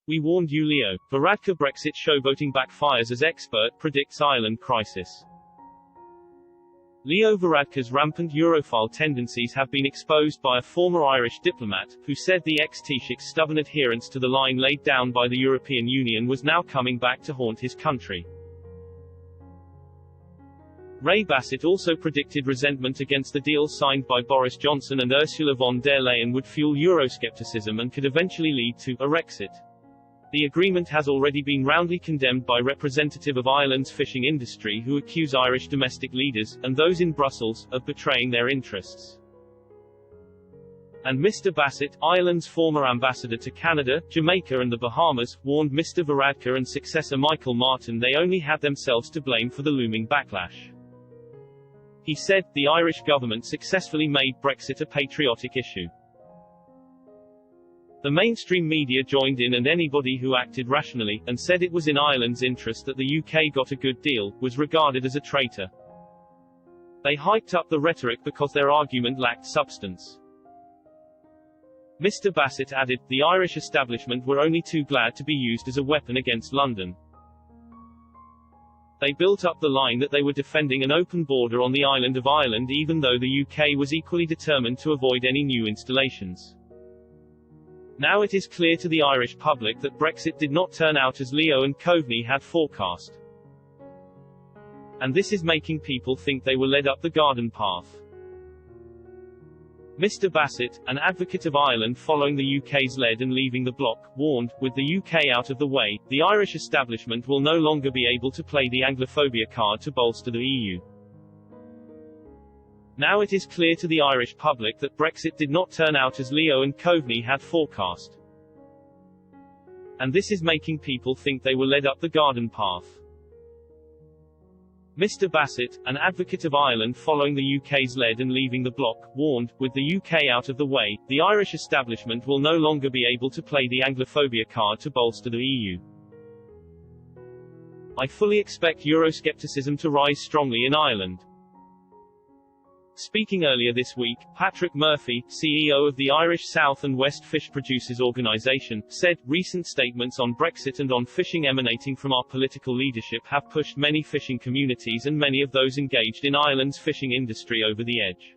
We warned you, Leo. Varadkar Brexit showboating backfires as expert predicts Ireland crisis. Leo Varadkar's rampant europhile tendencies have been exposed by a former Irish diplomat, who said the ex-Taoiseach's stubborn adherence to the line laid down by the European Union was now coming back to haunt his country. Ray Bassett also predicted resentment against the deal signed by Boris Johnson and Ursula von der Leyen would fuel Euroscepticism and could eventually lead to a Brexit. The agreement has already been roundly condemned by representatives of Ireland's fishing industry who accuse Irish domestic leaders, and those in Brussels, of betraying their interests. And Mr. Bassett, Ireland's former ambassador to Canada, Jamaica and the Bahamas, warned Mr. Varadkar and successor Michael Martin they only had themselves to blame for the looming backlash. He said, the Irish government successfully made Brexit a patriotic issue. The mainstream media joined in, and anybody who acted rationally, and said it was in Ireland's interest that the UK got a good deal, was regarded as a traitor. They hyped up the rhetoric because their argument lacked substance. Mr. Bassett added, the Irish establishment were only too glad to be used as a weapon against London. They built up the line that they were defending an open border on the island of Ireland even though the UK was equally determined to avoid any new installations. Now it is clear to the Irish public that Brexit did not turn out as Leo and Coveney had forecast. And this is making people think they were led up the garden path. Mr. Bassett, an advocate of Ireland following the UK's lead and leaving the bloc, warned, with the UK out of the way, the Irish establishment will no longer be able to play the Anglophobia card to bolster the EU. Now it is clear to the Irish public that Brexit did not turn out as Leo and Coveney had forecast. And this is making people think they were led up the garden path. Mr. Bassett, an advocate of Ireland following the UK's lead and leaving the bloc, warned, with the UK out of the way, the Irish establishment will no longer be able to play the Anglophobia card to bolster the EU. I fully expect Euroscepticism to rise strongly in Ireland. Speaking earlier this week, Patrick Murphy, CEO of the Irish South and West Fish Producers Organisation, said, recent statements on Brexit and on fishing emanating from our political leadership have pushed many fishing communities and many of those engaged in Ireland's fishing industry over the edge.